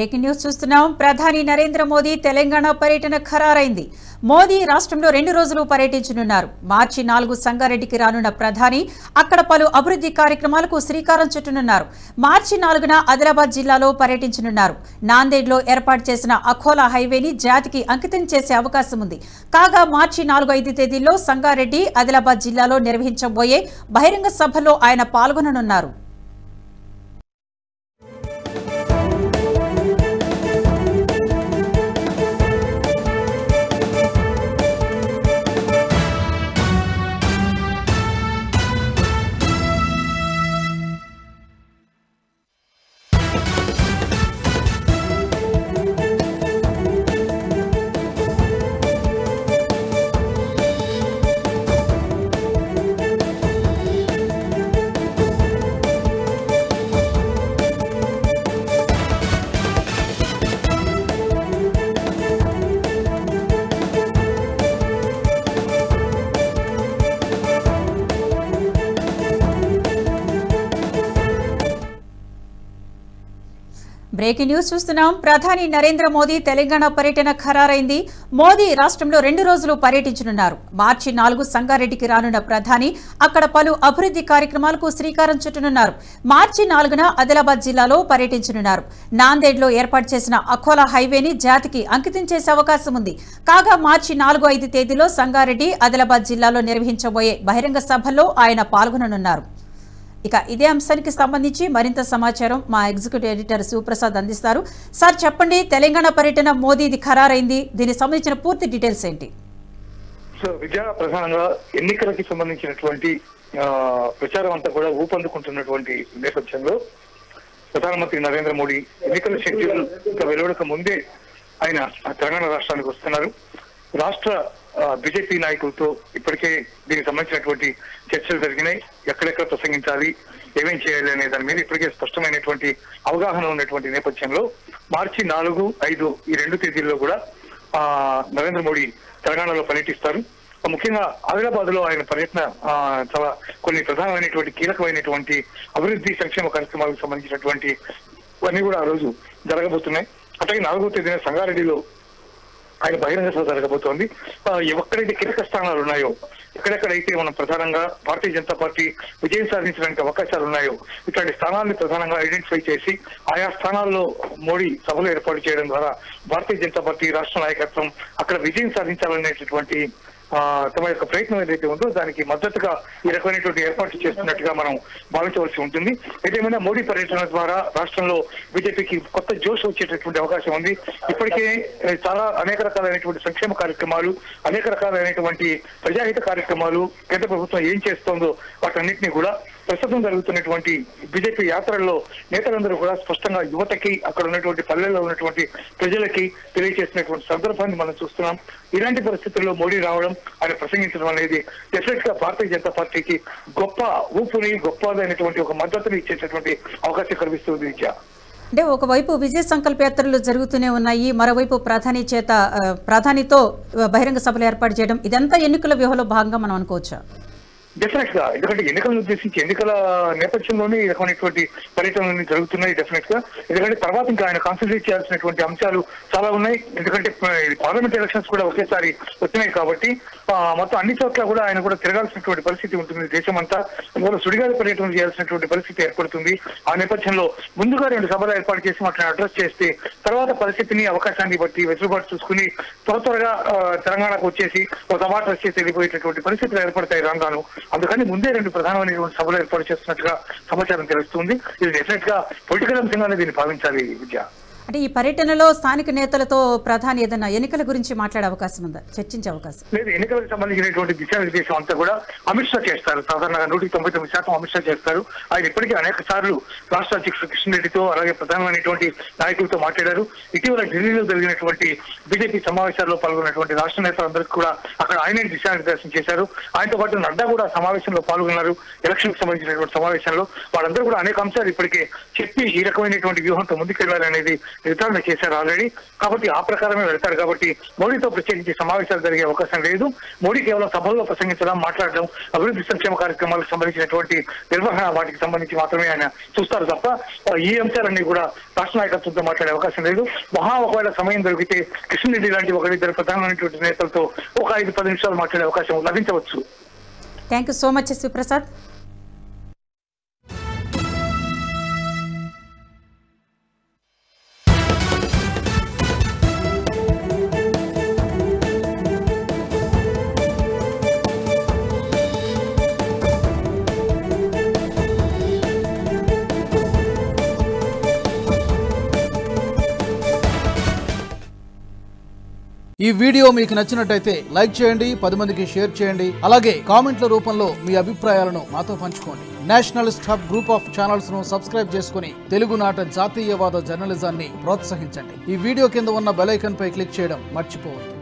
Breaking news చూస్తున్నాం. ప్రధాని నరేంద్ర మోదీ తెలంగాణ పర్యటన ఖరారైంది. మోదీ రాష్ట్రంలో 2 రోజులు పర్యటించనున్నారు. మార్చి 4 సంగారెడ్డికి రానున్న ప్రధాని అక్కడ పలు అభివృద్ధి కార్యక్రమాలకు శ్రీకారం చుట్టనున్నారు. మార్చి 4న ఆదిలాబాద్ జిల్లాలో పర్యటించనున్నారు. నాందేడ్లో ఏర్పాటు చేసిన అఖోలా హైవేని జాతికి అంకితం చేసే అవకాశం ఉంది. కాగా మార్చి 4-5 తేదీల్లో సంగారెడ్డి, ఆదిలాబాద్ జిల్లాలో నిర్వహించబోయే బహిరంగ సభలో ఆయన పాల్గొననున్నారు. బ్రేకింగ్ న్యూస్ చూస్తున్నాం. ప్రధాని నరేంద్ర మోదీ తెలంగాణ పర్యటన ఖరారైంది. మోదీ రాష్ట్రంలో 2 రోజులు పర్యటించనున్నారు. మార్చి 4 సంగారెడ్డికి రానున్న ప్రధాని అక్కడ పలు అభివృద్ధి కార్యక్రమాలకు శ్రీకారం చుట్టనున్నారు. మార్చి 4న ఆదిలాబాద్ జిల్లాలో పర్యటించనున్నారు. నాందేడ్లో ఏర్పాటు చేసిన అఖోలా హైవేని జాతికి అంకితం చేసే అవకాశం ఉంది. కాగా మార్చి 4-5 తేదీలో సంగారెడ్డి, ఆదిలాబాద్ జిల్లాలో నిర్వహించబోయే బహిరంగ సభల్లో ఆయన పాల్గొననున్నారు. ఇక ఇదే అంశానికి సంబంధించి మరింత సమాచారం మా ఎగ్జిక్యూటివ్ ఎడిటర్ శివప్రసాద్ అందిస్తారు. సార్ చెప్పండి, తెలంగాణ పర్యటన మోదీది ఖరారైంది. దీనికి సంబంధించిన పూర్తి డీటెయిల్స్ ఏంటి? సో విద్యా ప్రధానంగా ఎన్నికలకి సంబంధించినటువంటి ప్రచారం అంతా కూడా ఊపందుకుంటున్నటువంటి నేపథ్యంలో ప్రధానమంత్రి నరేంద్ర మోడీ ఎన్నికల షెడ్యూల్ ఇంకా వెలువడక ముందే ఆయన తెలంగాణ రాష్ట్రానికి వస్తున్నారు. రాష్ట్ర బీజేపీ నాయకులతో ఇప్పటికే దీనికి సంబంధించినటువంటి చర్చలు జరిగినాయి. ఎక్కడెక్కడ ప్రసంగించాలి, ఏమేం చేయాలి అనే దాని మీద ఇప్పటికే స్పష్టమైనటువంటి అవగాహన ఉన్నటువంటి నేపథ్యంలో మార్చి 4, 5 ఈ 2 తేదీల్లో కూడా నరేంద్ర మోడీ తెలంగాణలో పర్యటిస్తారు. ముఖ్యంగా ఆదిలాబాద్ లో ఆయన పర్యటన చాలా కొన్ని ప్రధానమైనటువంటి కీలకమైనటువంటి అభివృద్ధి సంక్షేమ కార్యక్రమాలకు సంబంధించినటువంటి అన్ని కూడా ఆ రోజు జరగబోతున్నాయి. అట్లాగే 4వ తేదీన సంగారెడ్డిలో ఆయన బహిరంగ సభ జరగబోతోంది. ఎక్కడైతే కీలక స్థానాలు ఉన్నాయో, ఎక్కడెక్కడైతే మనం ప్రధానంగా భారతీయ జనతా పార్టీ విజయం సాధించడానికి అవకాశాలు ఉన్నాయో ఇట్లాంటి స్థానాన్ని ప్రధానంగా ఐడెంటిఫై చేసి ఆయా స్థానాల్లో మోడీ సభలు ఏర్పాటు చేయడం ద్వారా భారతీయ జనతా పార్టీ రాష్ట్ర నాయకత్వం అక్కడ విజయం సాధించాలనేటటువంటి తమ యొక్క ప్రయత్నం ఏదైతే ఉందో దానికి మద్దతుగా ఈ రకమైనటువంటి ఏర్పాట్లు చేస్తున్నట్టుగా మనం భావించవలసి ఉంటుంది. ఏదేమైనా మోడీ పర్యటన ద్వారా రాష్ట్రంలో బీజేపీకి కొత్త జోష్ వచ్చేటటువంటి అవకాశం ఉంది. ఇప్పటికే చాలా అనేక రకాలైనటువంటి సంక్షేమ కార్యక్రమాలు, అనేక రకాలైనటువంటి ప్రజాహిత కార్యక్రమాలు కేంద్ర ప్రభుత్వం ఏం చేస్తోందో వాటన్నింటినీ కూడా ప్రస్తుతం జరుగుతున్నటువంటి బీజేపీ యాత్రల్లో నేతలందరూ కూడా స్పష్టంగా యువతకి, అక్కడ ఉన్నటువంటి పల్లెల్లో ఉన్నటువంటి ప్రజలకి తెలియజేసినటువంటి సందర్భాన్ని మనం చూస్తున్నాం. ఇలాంటి పరిస్థితుల్లో మోడీ రావడం, ఆయన ప్రసంగించడం అనేది డెఫినెట్ గా భారతీయ జనతా పార్టీకి గొప్ప ఊపుని, గొప్పదైనటువంటి ఒక మద్దతుని ఇచ్చేటటువంటి అవకాశం కల్పిస్తుంది. అంటే ఒకవైపు విజయ సంకల్ప యాత్రలు జరుగుతూనే ఉన్నాయి, మరోవైపు ప్రధానితో బహిరంగ సభలు ఏర్పాటు చేయడం, ఇదంతా ఎన్నికల వ్యూహంలో భాగంగా మనం అనుకోవచ్చా? డెఫినెట్ గా, ఎందుకంటే ఎన్నికలను ఉద్దేశించి ఎన్నికల నేపథ్యంలోనే ఈ రకమైనటువంటి పర్యటనలు జరుగుతున్నాయి. డెఫినెట్ గా, ఎందుకంటే తర్వాత ఇంకా ఆయన కాన్సన్ట్రేట్ చేయాల్సినటువంటి అంశాలు చాలా ఉన్నాయి. ఎందుకంటే పార్లమెంట్ ఎలక్షన్స్ కూడా ఒకేసారి వచ్చినాయి కాబట్టి మొత్తం అన్ని చోట్ల కూడా ఆయన కూడా తిరగాల్సినటువంటి పరిస్థితి ఉంటుంది. దేశమంతా అందువల్ల సుడిగాలి పర్యటన చేయాల్సినటువంటి పరిస్థితి ఏర్పడుతుంది. ఆ నేపథ్యంలో ముందుగా 2 సభలు ఏర్పాటు చేసి వాటిని అడ్రస్ చేస్తే తర్వాత పరిస్థితిని, అవకాశాన్ని బట్టి వెసులుబాటు చూసుకుని త్వరగా తెలంగాణకు వచ్చేసి ఒక సభ అడ్రస్ చేసి వెళ్ళిపోయేటటువంటి పరిస్థితులు ఏర్పడతాయి రాను. అందుకని ముందే 2 ప్రధానమైనటువంటి సభలు ఏర్పాటు చేస్తున్నట్టుగా సమాచారం తెలుస్తుంది. ఇది డెఫినెట్ గా పొలిటికల్ అంశంగానే దీన్ని భావించాలి. విద్య, అంటే ఈ పర్యటనలో స్థానిక నేతలతో ప్రధాని ఏదైనా ఎన్నికల గురించి మాట్లాడే అవకాశం ఉందా, చర్చించే అవకాశం లేదు? ఎన్నికలకు సంబంధించినటువంటి దిశానిర్దేశం అంతా కూడా అమిత్ షా చేస్తారు. సాధారణంగా 199% అమిత్ షా చేస్తారు. ఆయన ఇప్పటికీ అనేక సార్లు రాష్ట్ర అధ్యక్షుడు కిషన్ రెడ్డితో, అలాగే ప్రధానమైనటువంటి నాయకులతో మాట్లాడారు. ఇటీవల ఢిల్లీలో జరిగినటువంటి బీజేపీ సమావేశాల్లో పాల్గొన్నటువంటి రాష్ట్ర నేతలందరికీ కూడా అక్కడ ఆయనే దిశానిర్దేశం చేశారు. ఆయనతో పాటు నడ్డా కూడా సమావేశంలో పాల్గొన్నారు. ఎలక్షన్ కి సంబంధించినటువంటి సమావేశంలో వాళ్ళందరూ కూడా అనేక అంశాలు ఇప్పటికే చెప్పి ఈ రకమైనటువంటి వ్యూహంతో ముందుకెళ్లాలనేది నిర్ధారణ చేశారు ఆల్రెడీ. కాబట్టి ఆ ప్రకారమే వెళ్తారు. కాబట్టి మోడీతో ప్రత్యేకించి సమావేశాలు జరిగే అవకాశం లేదు. మోడీ కేవలం సభల్లో ప్రసంగించడం, మాట్లాడడం, అభివృద్ధి సంక్షేమ కార్యక్రమాలకు సంబంధించినటువంటి నిర్వహణ వాటికి సంబంధించి మాత్రమే ఆయన చూస్తారు తప్ప ఈ అంశాలన్నీ కూడా రాష్ట్ర నాయకత్వంతో మాట్లాడే అవకాశం లేదు. ఒకవేళ సమయం దొరికితే కిషన్ రెడ్డి లాంటి ఒకరిద్దరు ప్రధానమైనటువంటి నేతలతో ఒక 5-10 నిమిషాలు మాట్లాడే అవకాశం లభించవచ్చు. Thank you so much SV Prasad. ఈ వీడియో మీకు నచ్చినట్టయితే లైక్ చేయండి, 10 మందికి షేర్ చేయండి. అలాగే కామెంట్ల రూపంలో మీ అభిప్రాయాలను మాతో పంచుకోండి. Nationalist hub group of channels ను సబ్స్క్రైబ్ చేసుకుని తెలుగునాట జాతీయవాద జర్నలిజాన్ని ప్రోత్సహించండి. ఈ వీడియో కింద ఉన్న బెల్ ఐకాన్ పై క్లిక్ చేయడం మర్చిపోవద్దు.